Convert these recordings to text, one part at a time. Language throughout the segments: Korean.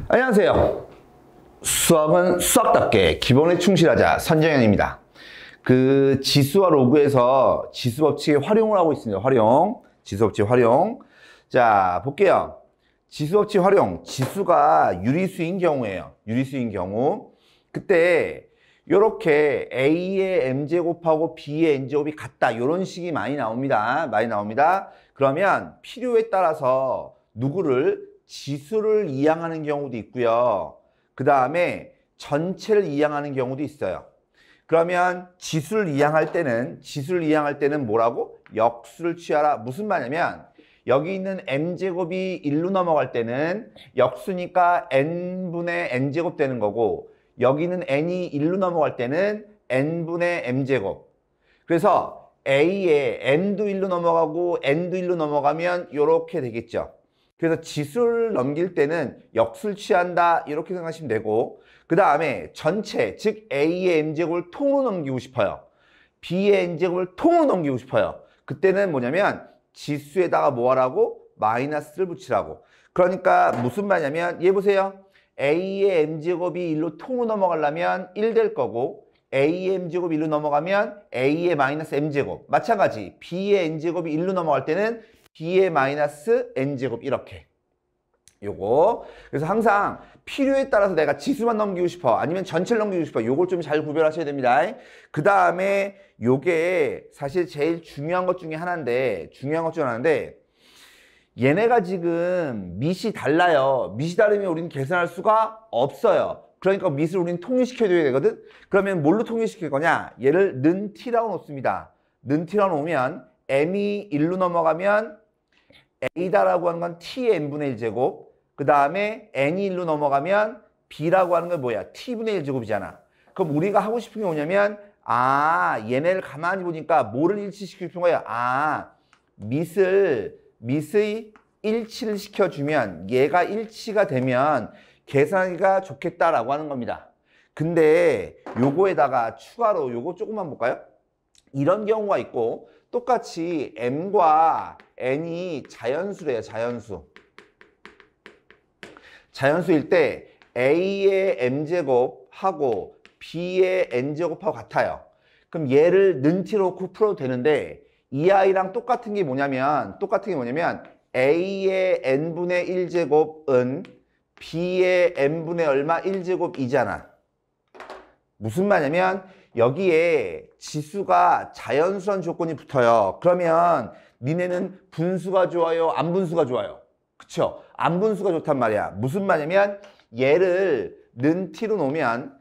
안녕하세요. 수학은 수학답게 기본에 충실하자 선정현입니다. 그 지수와 로그에서 지수 법칙의 활용을 하고 있습니다. 지수 법칙 활용. 자, 볼게요. 지수 법칙 활용. 지수가 유리수인 경우예요. 유리수인 경우. 그때 요렇게 A의 M제곱하고 B의 N제곱이 같다. 요런 식이 많이 나옵니다. 그러면 필요에 따라서 누구를 지수를 이항하는 경우도 있고요. 그 다음에 전체를 이항하는 경우도 있어요. 그러면 지수를 이항할 때는 뭐라고? 역수를 취하라. 무슨 말이냐면 여기 있는 m제곱이 1로 넘어갈 때는 역수니까 n분의 n제곱 되는 거고, 여기는 n이 1로 넘어갈 때는 n분의 m제곱. 그래서 a에 m도 1로 넘어가고 n도 1로 넘어가면 이렇게 되겠죠. 그래서 지수를 넘길 때는 역수를 취한다, 이렇게 생각하시면 되고, 그 다음에 전체, 즉 A의 M제곱을 통으로 넘기고 싶어요. B의 N제곱을 통으로 넘기고 싶어요. 그때는 뭐냐면 지수에다가 뭐 하라고? 마이너스를 붙이라고. 그러니까 무슨 말이냐면 얘 보세요. A의 M제곱이 1로 통으로 넘어가려면 1 될 거고, A의 M제곱이 1로 넘어가면 A의 마이너스 M제곱. 마찬가지 B의 N제곱이 1로 넘어갈 때는 B의 마이너스 N제곱, 이렇게. 요거. 그래서 항상 필요에 따라서 내가 지수만 넘기고 싶어, 아니면 전체를 넘기고 싶어, 요걸 좀 잘 구별하셔야 됩니다. 그 다음에 요게 사실 제일 중요한 것 중에 하나인데, 얘네가 지금 밑이 달라요. 밑이 다르면 우리는 계산할 수가 없어요. 그러니까 밑을 우리는 통일시켜줘야 되거든. 그러면 뭘로 통일시킬 거냐? 얘를 는 t라고 놓습니다. 는 t라고 놓으면 m이 1로 넘어가면 a다라고 하는 건 t의 n분의 1제곱, 그 다음에 n이 1로 넘어가면 b라고 하는 건 뭐야? t분의 1제곱이잖아. 그럼 우리가 하고 싶은 게 뭐냐면, 얘네를 가만히 보니까 뭐를 일치시키고 싶은 거야? 밑의 일치를 시켜주면, 얘가 일치가 되면 계산하기가 좋겠다라고 하는 겁니다. 근데 요거에다가 추가로 요거 조금만 볼까요? 이런 경우가 있고, 똑같이 m과 n이 자연수래요. 자연수일 때 a의 m제곱하고 b의 n제곱하고 같아요. 그럼 얘를 는 t로 놓고 풀어도 되는데, 이 아이랑 똑같은 게 뭐냐면 a의 n분의 1제곱은 b의 n분의 얼마? 1제곱이잖아. 무슨 말이냐면 여기에 지수가 자연수란 조건이 붙어요. 그러면 니네는 분수가 좋아요? 안 분수가 좋아요? 그쵸? 안 분수가 좋단 말이야. 무슨 말이냐면 얘를 는 t로 놓으면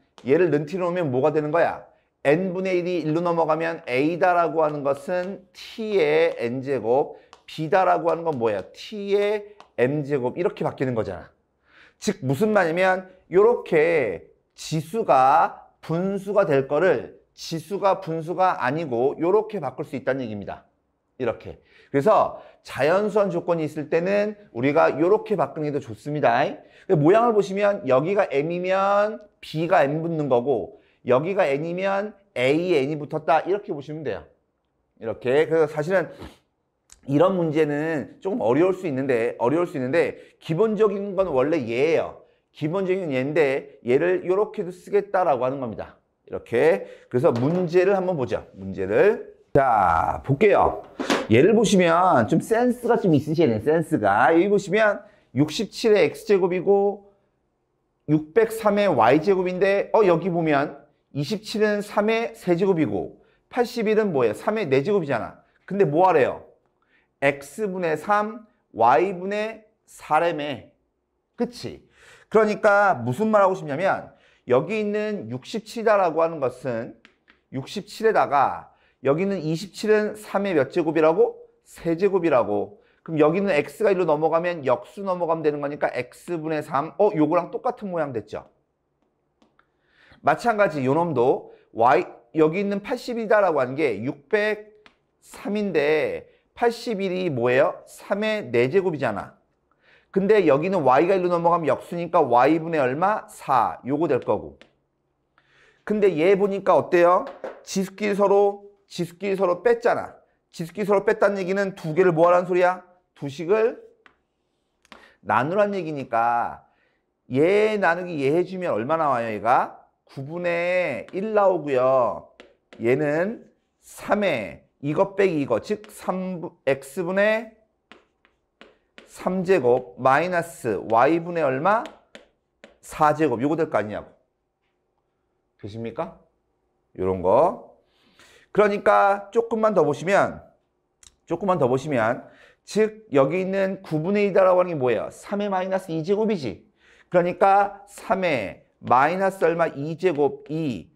뭐가 되는 거야? n분의 1이 1로 넘어가면 a다라고 하는 것은 t의 n제곱, b다라고 하는 건 뭐야? t의 m제곱, 이렇게 바뀌는 거잖아. 즉 무슨 말이냐면 이렇게 지수가 분수가 될 거를 지수가 분수가 아니고 이렇게 바꿀 수 있다는 얘기입니다. 이렇게. 그래서 자연수한 조건이 있을 때는 우리가 이렇게 바꾸는 게 더 좋습니다. 모양을 보시면 여기가 m이면 b가 n 붙는 거고, 여기가 n이면 a에 n이 붙었다, 이렇게 보시면 돼요. 이렇게. 그래서 사실은 이런 문제는 조금 어려울 수 있는데 기본적인 건 원래 얘예요. 기본적인 얘인데 얘를 이렇게도 쓰겠다라고 하는 겁니다. 이렇게. 그래서 문제를 한번 보죠. 자, 볼게요. 얘를 보시면 좀 센스가 좀 있으셔야 돼요. 센스가. 여기 보시면 67의 x제곱이고 603의 y제곱인데 여기 보면 27은 3의 세제곱이고 81은 뭐예요? 3의 4제곱이잖아. 근데 뭐 하래요? x분의 3, y분의 4래매. 그치? 그러니까 무슨 말 하고 싶냐면 여기 있는 67이다라고 하는 것은 67에다가 여기는 27은 3의 몇 제곱이라고? 세제곱이라고. 그럼 여기는 x가 1로 넘어가면 역수 넘어가면 되는 거니까 x분의 3. 요거랑 똑같은 모양 됐죠? 마찬가지 요놈도 여기 있는 80이다라고 하는 게 603인데 81이 뭐예요? 3의 4제곱이잖아. 근데 여기는 y가 1로 넘어가면 역수니까 y분의 얼마? 4. 요거 될 거고. 근데 얘 보니까 어때요? 지수끼리 서로 뺐잖아. 지수끼리 서로 뺐다는 얘기는 두 개를 뭐 하라는 소리야? 두 식을 나누란 얘기니까 얘 나누기 얘 해주면 얼마 나와요? 얘가 9분의 1 나오고요. 얘는 3에 이것 빼기 이거, 즉 x분의 3제곱 마이너스 y분의 얼마? 4제곱. 요거 될 거 아니냐고. 되십니까? 요런 거. 그러니까 조금만 더 보시면 즉 여기 있는 9분의 1이라고 하는 게 뭐예요? 3의 마이너스 2제곱이지. 그러니까 3의 마이너스 얼마? 2제곱 2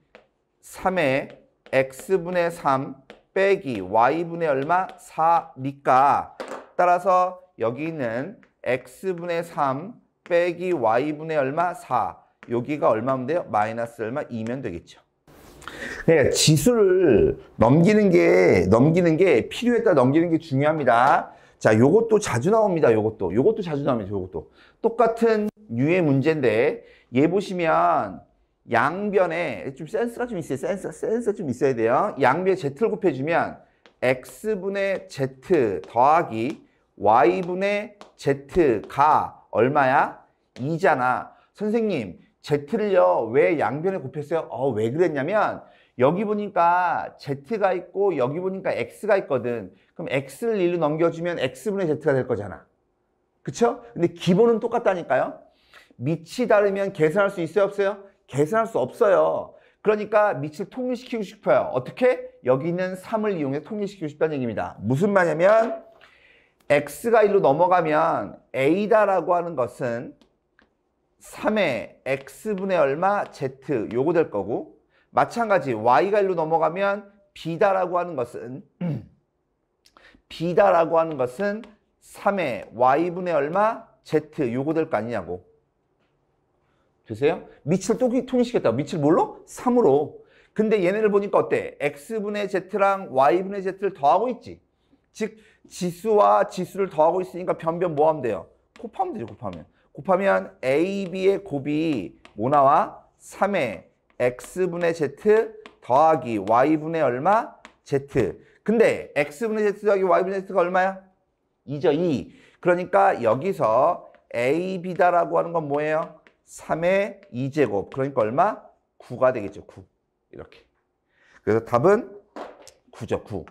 3의 x분의 3 빼기 y분의 얼마? 4니까 따라서 여기 있는 x분의 3 빼기 y분의 얼마? 4 여기가 얼마면 돼요? 마이너스 얼마? 2면 되겠죠. 그러니까 지수를 넘기는 게 필요에 따라 넘기는 게 중요합니다. 자, 요것도 자주 나옵니다. 요것도 자주 나옵니다. 요것도 똑같은 류의 문제인데 얘 보시면 양변에 좀 센스가 좀 있어요. 센스가 좀 있어야 돼요. 양변에 z를 곱해주면 x분의 z 더하기 y분의 z가 얼마야? 2잖아. 선생님, z를요 왜 양변에 곱했어요? 왜 그랬냐면 여기 보니까 z가 있고 여기 보니까 x가 있거든. 그럼 x를 1로 넘겨주면 x분의 z가 될 거잖아. 그쵸? 근데 기본은 똑같다니까요. 밑이 다르면 계산할 수 있어요? 없어요? 계산할 수 없어요. 그러니까 밑을 통일시키고 싶어요. 어떻게? 여기 있는 3을 이용해서 통일시키고 싶다는 얘기입니다. 무슨 말이냐면 x가 1로 넘어가면 a다라고 하는 것은 3의 x분의 얼마? z 요거 될 거고 마찬가지 y가 1로 넘어가면 b다라고 하는 것은 b다라고 하는 것은 3의 y분의 얼마? z 요거 될 거 아니냐고. 되세요? 밑을 통일시켰다고. 밑을 뭘로? 3으로. 근데 얘네를 보니까 어때? x분의 z랑 y분의 z를 더하고 있지. 즉 지수와 지수를 더하고 있으니까 변변 뭐 하면 돼요? 곱하면 되죠. 곱하면 a, b의 곱이 뭐 나와? 3의 x분의 z 더하기 y분의 얼마? z. 근데 x분의 z 더하기 y분의 z가 얼마야? 2죠. 2. 그러니까 여기서 a, b다라고 하는 건 뭐예요? 3의 2제곱. 그러니까 얼마? 9가 되겠죠. 9. 이렇게. 그래서 답은 9죠. 9.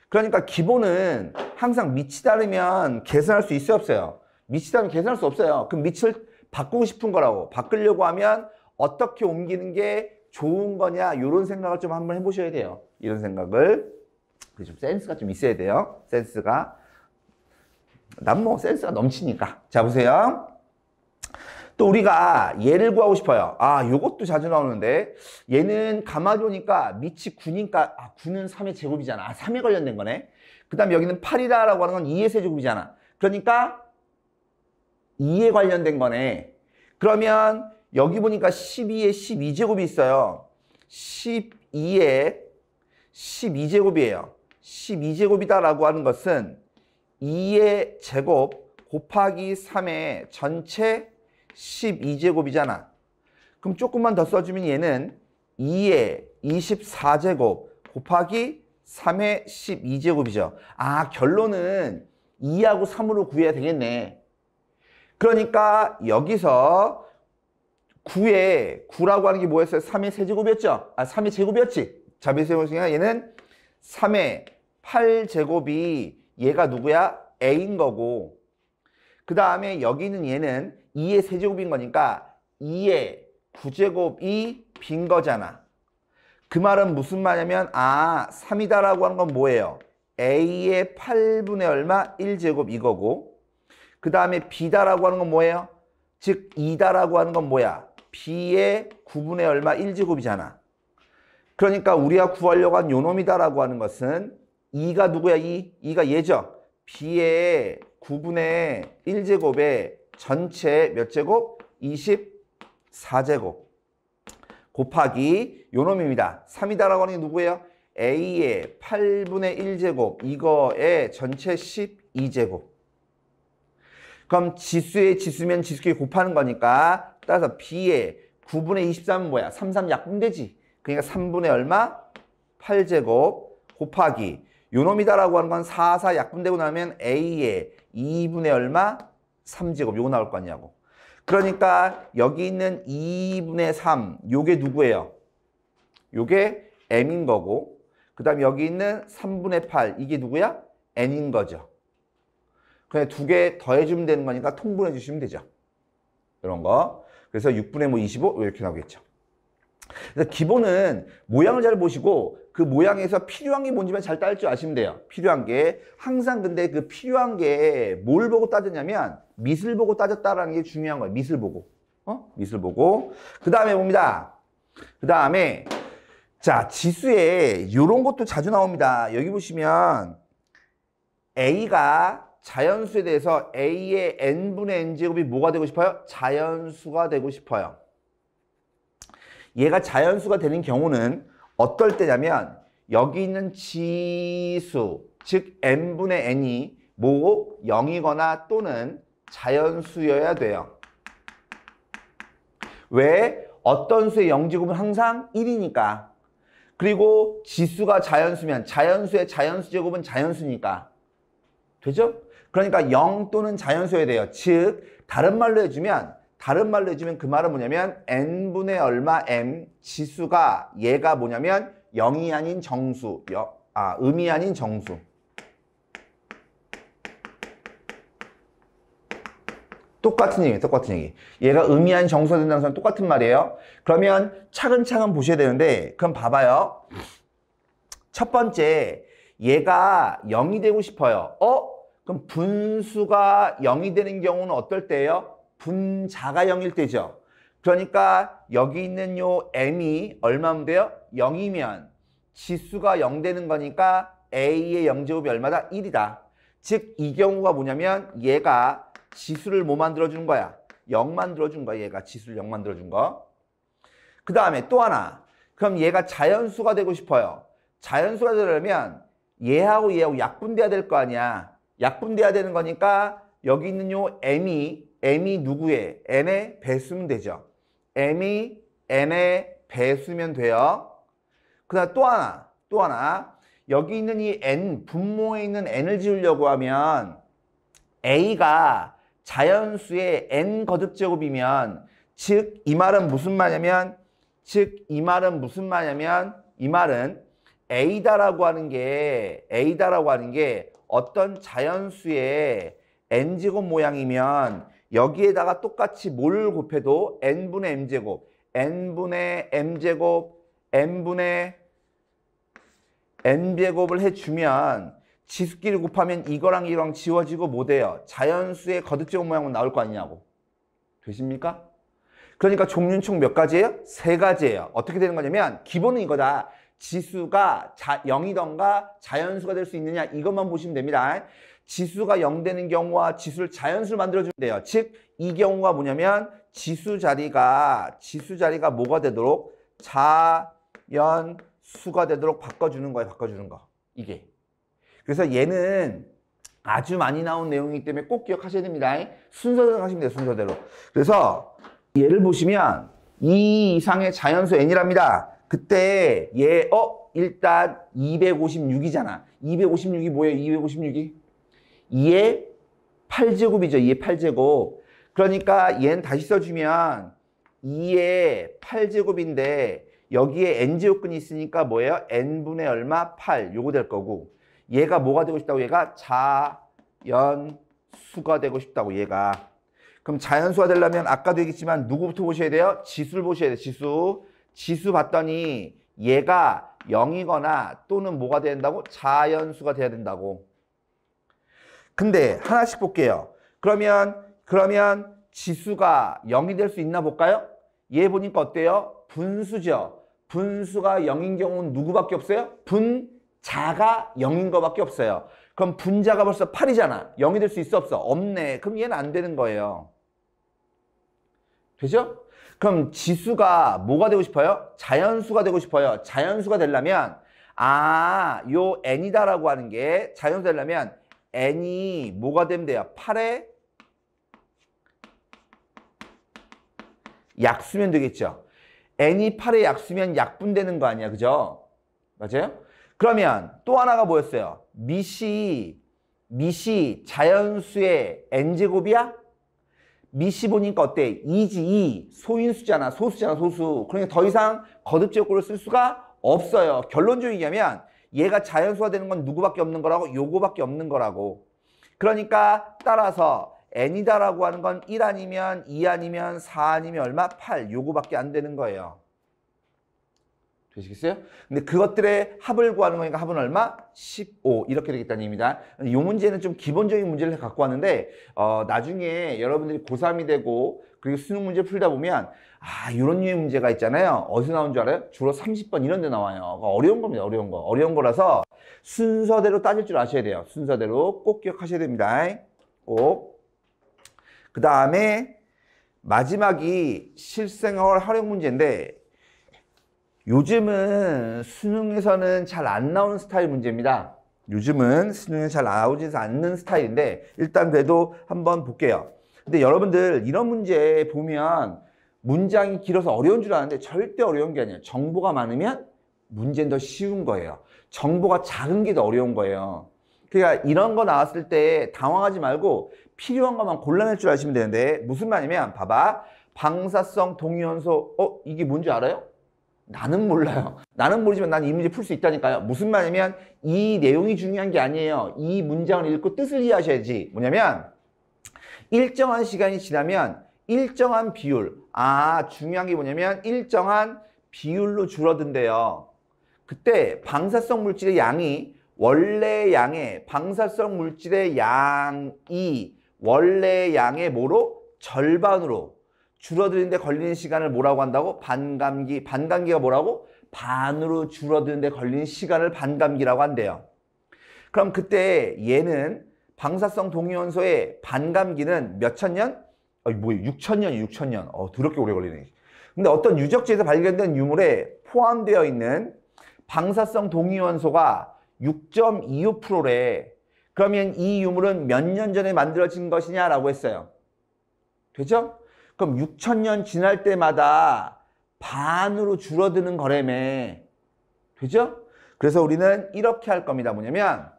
그러니까 기본은 항상 밑이 다르면 계산할 수 있어요? 없어요? 밑이 다르면 계산할 수 없어요. 그럼 밑을 바꾸고 싶은 거라고. 바꾸려고 하면 어떻게 옮기는 게 좋은 거냐 이런 생각을 좀 한번 해보셔야 돼요. 이런 생각을. 좀 센스가 좀 있어야 돼요. 센스가. 난 뭐 센스가 넘치니까. 자, 보세요. 또 우리가 얘를 구하고 싶어요. 요것도 자주 나오는데 얘는 가만히 보니까 밑이 9니까 9는 3의 제곱이잖아. 3에 관련된 거네. 그 다음에 여기는 8이다라고 하는 건 2의 세제곱이잖아. 그러니까 2에 관련된 거네. 그러면 여기 보니까 12에 12제곱이 있어요. 12에 12제곱이에요. 12제곱이다라고 하는 것은 2의 제곱 곱하기 3의 전체 12제곱이잖아. 그럼 조금만 더 써주면 얘는 2의 24제곱 곱하기 3의 12제곱이죠. 결론은 2하고 3으로 구해야 되겠네. 그러니까 여기서 9라고 하는 게 뭐였어요? 3의 세제곱이었죠? 3의 제곱이었지? 자, 몇 세제곱이냐? 얘는 3의 8제곱이 얘가 누구야? a인 거고 그 다음에 여기는 얘는 2의 세제곱인 거니까 2의 9제곱이 빈 거잖아. 그 말은 무슨 말이냐면 3이다라고 하는 건 뭐예요? a의 8분의 얼마? 1제곱 이거고 그 다음에 b다라고 하는 건 뭐예요? 즉 2다라고 하는 건 뭐야? b의 9분의 얼마? 1제곱이잖아. 그러니까 우리가 구하려고 한 요놈이다라고 하는 것은 2가 누구야? 2가 얘죠? b의 9분의 1제곱에 전체 몇 제곱? 24제곱 곱하기 요놈입니다. 3이다라고 하는 게 누구예요? a의 8분의 1제곱 이거의 전체 12제곱. 그럼 지수의 지수면 지수끼리 곱하는 거니까 따라서 b의 9분의 23은 뭐야? 33 약분되지. 그러니까 3분의 얼마? 8제곱 곱하기 요놈이다라고 하는 건 4, 4 약분되고 나면 a의 2분의 얼마? 3제곱 요거 나올 거 아니냐고. 그러니까 여기 있는 2분의 3 요게 누구예요? 요게 m인 거고 그 다음에 여기 있는 3분의 8 이게 누구야? n인 거죠. 그냥 두 개 더해주면 되는 거니까 통분해 주시면 되죠. 이런 거. 그래서 6분의 뭐 25 이렇게 나오겠죠. 그래서 기본은 모양을 잘 보시고 그 모양에서 필요한 게 뭔지만 잘 따질 줄 아시면 돼요. 필요한 게. 항상 근데 그 필요한 게 뭘 보고 따졌냐면 밑을 보고 따졌다라는 게 중요한 거예요. 밑을 보고. 밑을 보고. 그 다음에 봅니다. 그 다음에 자, 지수에 요런 것도 자주 나옵니다. 여기 보시면 A가 자연수에 대해서 A의 n분의 n제곱이 뭐가 되고 싶어요? 자연수가 되고 싶어요. 얘가 자연수가 되는 경우는 어떨 때냐면 여기 있는 지수, 즉 n분의 n이 뭐 0이거나 또는 자연수여야 돼요. 왜? 어떤 수의 0제곱은 항상 1이니까. 그리고 지수가 자연수면 자연수의 자연수제곱은 자연수니까. 되죠? 그러니까 0 또는 자연수여야 돼요. 즉 다른 말로 해주면 그 말은 뭐냐면 n분의 얼마 m 지수가 얘가 뭐냐면 0이 아닌 정수, 음이 아닌 정수. 똑같은 얘기. 얘가 음이 아닌 정수가 된다는 건 똑같은 말이에요. 그러면 차근차근 보셔야 되는데 그럼 봐봐요. 첫 번째 얘가 0이 되고 싶어요. 그럼 분수가 0이 되는 경우는 어떨 때예요? 분자가 0일 때죠. 그러니까 여기 있는 요 m이 얼마면 돼요? 0이면 지수가 0 되는 거니까 a의 0제곱이 얼마다? 1이다. 즉 이 경우가 뭐냐면 얘가 지수를 뭐 만들어준 거야? 0 만들어준 거야. 얘가 지수를 0 만들어준 거. 그 다음에 또 하나. 그럼 얘가 자연수가 되고 싶어요. 자연수가 되려면 얘하고 약분돼야 될 거 아니야. 약분돼야 되는 거니까 여기 있는 요 m이 누구의? n의 배수면 되죠. m이 n의 배수면 돼요. 그 다음 또 하나. 여기 있는 이 n, 분모에 있는 n을 지우려고 하면 a가 자연수의 n 거듭제곱이면 즉 이 말은 무슨 말이냐면 이 말은 a다라고 하는 게 어떤 자연수의 n제곱 모양이면 여기에다가 똑같이 뭘 곱해도 n분의 m제곱, n분의 m제곱, n분의 n제곱을 해주면 지수끼리 곱하면 이거랑 이거랑 지워지고 뭐 돼요? 자연수의 거듭제곱 모양은 나올 거 아니냐고. 되십니까? 그러니까 종류는 총 몇 가지예요? 3가지예요. 어떻게 되는 거냐면 기본은 이거다. 지수가 0이던가 자연수가 될 수 있느냐 이것만 보시면 됩니다. 지수가 0 되는 경우와 지수를 자연수를 만들어주면 돼요. 즉 이 경우가 뭐냐면 지수 자리가 뭐가 되도록 자연수가 되도록 바꿔주는 거예요. 바꿔주는 거. 이게. 그래서 얘는 아주 많이 나온 내용이기 때문에 꼭 기억하셔야 됩니다. 순서대로 하시면 돼요. 순서대로. 그래서 얘를 보시면 이 이상의 자연수 n이랍니다. 그때 얘 일단 256이잖아. 256이 뭐예요? 256이 2의 8제곱이죠. 2의 8제곱. 그러니까 얘는 다시 써주면 2의 8제곱인데 여기에 n제곱근이 있으니까 뭐예요? n분의 얼마? 8. 요거 될 거고 얘가 뭐가 되고 싶다고? 얘가 자연수가 되고 싶다고 얘가. 그럼 자연수가 되려면 아까도 얘기했지만 누구부터 보셔야 돼요? 지수를 보셔야 돼요. 지수 봤더니 얘가 0이거나 또는 뭐가 돼야 된다고? 자연수가 돼야 된다고. 근데 하나씩 볼게요. 그러면 지수가 0이 될 수 있나 볼까요? 얘 보니까 어때요? 분수죠. 분수가 0인 경우는 누구밖에 없어요? 분자가 0인 거밖에 없어요. 그럼 분자가 벌써 8이잖아. 0이 될 수 있어 없어? 없네. 그럼 얘는 안 되는 거예요. 되죠? 그럼 지수가 뭐가 되고 싶어요? 자연수가 되고 싶어요. 자연수가 되려면 요 n이다라고 하는 게 자연수 되려면 n이 뭐가 되면 돼요? 8의 약수면 되겠죠. n이 8의 약수면 약분되는 거 아니야. 그죠? 맞아요? 그러면 또 하나가 뭐였어요? 밑이 자연수의 n제곱이야? 미시 보니까 어때? 이지 이 소인수잖아. 소수잖아. 소수. 그러니까 더 이상 거듭제곱을 쓸 수가 없어요. 결론적으로 얘기하면 얘가 자연수가 되는 건 누구밖에 없는 거라고? 요거밖에 없는 거라고. 그러니까 따라서 n이다라고 하는 건 1 아니면 2 아니면 4 아니면 얼마? 8. 요거밖에 안 되는 거예요. 되시겠어요? 근데 그것들의 합을 구하는 거니까 합은 얼마? 15 이렇게 되겠다는 얘기입니다. 이 문제는 좀 기본적인 문제를 갖고 왔는데 나중에 여러분들이 고3이 되고 그리고 수능 문제 풀다 보면 이런 류의 문제가 있잖아요. 어디서 나온 줄 알아요? 주로 30번 이런 데 나와요. 어려운 겁니다. 어려운 거. 어려운 거라서 순서대로 따질 줄 아셔야 돼요. 순서대로 꼭 기억하셔야 됩니다. 꼭. 그 다음에 마지막이 실생활 활용 문제인데 요즘은 수능에서는 잘 안 나오는 스타일 문제입니다. 요즘은 수능에 잘 나오지 않는 스타일인데 일단 그래도 한번 볼게요. 근데 여러분들 이런 문제 보면 문장이 길어서 어려운 줄 아는데 절대 어려운 게 아니에요. 정보가 많으면 문제는 더 쉬운 거예요. 정보가 작은 게 더 어려운 거예요. 그러니까 이런 거 나왔을 때 당황하지 말고 필요한 것만 골라낼 줄 아시면 되는데 무슨 말이냐면 봐봐. 방사성 동위원소 이게 뭔지 알아요? 나는 몰라요. 나는 모르지만 난 이 문제 풀 수 있다니까요. 무슨 말이냐면 이 내용이 중요한 게 아니에요. 이 문장을 읽고 뜻을 이해하셔야지. 뭐냐면 일정한 시간이 지나면 일정한 비율. 중요한 게 뭐냐면 일정한 비율로 줄어든대요. 그때 방사성 물질의 양이 원래 양의 방사성 물질의 양이 원래 양의 뭐로? 절반으로 줄어드는데 걸리는 시간을 뭐라고 한다고? 반감기. 반감기가 뭐라고? 반으로 줄어드는데 걸리는 시간을 반감기라고 한대요. 그럼 그때 얘는 방사성 동위원소의 반감기는 몇 천 년? 6,000년이 6,000년. 더럽게 오래 걸리네. 근데 어떤 유적지에서 발견된 유물에 포함되어 있는 방사성 동위원소가 6.25%래. 그러면 이 유물은 몇 년 전에 만들어진 것이냐라고 했어요. 되죠? 그럼 6,000년 지날 때마다 반으로 줄어드는 거래매. 되죠? 그래서 우리는 이렇게 할 겁니다. 뭐냐면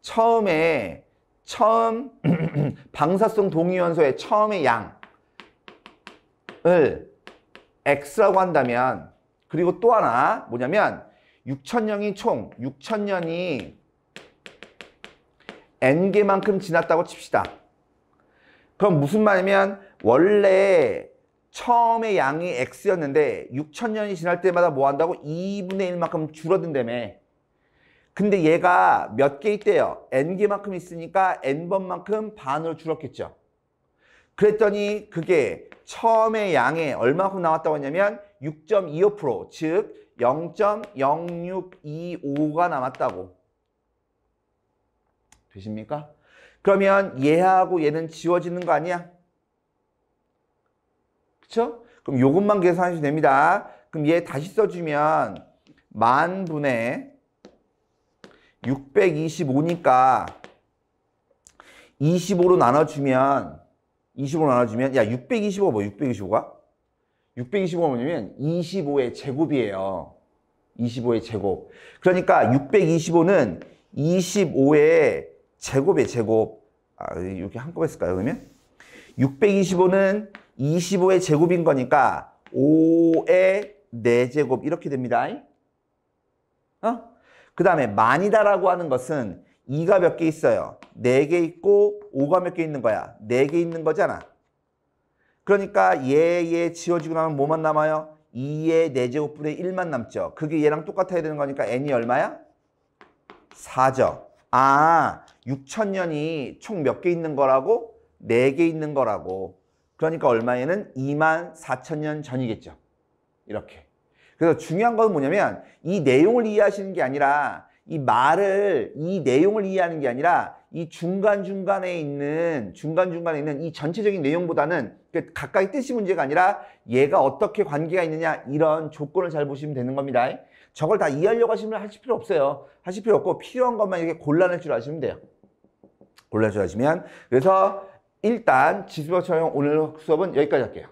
처음에 방사성 동위원소의 처음의 양을 X라고 한다면 그리고 또 하나 뭐냐면 6,000년이 N개만큼 지났다고 칩시다. 그럼 무슨 말이냐면 원래 처음의 양이 X였는데 6,000년이 지날 때마다 뭐 한다고? 2분의 1만큼 줄어든다며. 근데 얘가 몇 개 있대요? N개만큼 있으니까 N번만큼 반으로 줄었겠죠. 그랬더니 그게 처음의 양에 얼마만큼 나왔다고 했냐면 6.25%, 즉 0.0625가 남았다고. 되십니까? 그러면 얘하고 얘는 지워지는 거 아니야? 그쵸? 그럼 요것만 계산하시면 됩니다. 그럼 얘 다시 써주면 만분의 625니까 25로 나눠주면 야 625가 뭐 625가? 625가 뭐냐면 25의 제곱이에요. 25의 제곱. 그러니까 625는 25의 제곱이에요. 제곱. 여기 한꺼번에 쓸까요? 그러면 625는 25의 제곱인 거니까 5의 4제곱 이렇게 됩니다. 그 다음에 만이다라고 하는 것은 2가 몇 개 있어요? 4개 있고 5가 몇 개 있는 거야? 4개 있는 거잖아. 그러니까 얘 지워지고 나면 뭐만 남아요? 2의 4제곱분의 1만 남죠. 그게 얘랑 똑같아야 되는 거니까 n이 얼마야? 4죠. 6,000년이 총 몇 개 있는 거라고? 4개 있는 거라고. 그러니까 얼마에는 24,000년 전이겠죠. 이렇게. 그래서 중요한 건 뭐냐면 이 내용을 이해하시는 게 아니라 이 내용을 이해하는 게 아니라 이 중간중간에 있는 이 전체적인 내용보다는 가까이 뜻이 문제가 아니라 얘가 어떻게 관계가 있느냐 이런 조건을 잘 보시면 되는 겁니다. 저걸 다 이해하려고 하실 필요 없어요. 하실 필요 없고 필요한 것만 이렇게 골라낼 줄 아시면 돼요. 골라낼 줄 아시면. 그래서 일단 지수학적 활용 오늘 수업은 여기까지 할게요.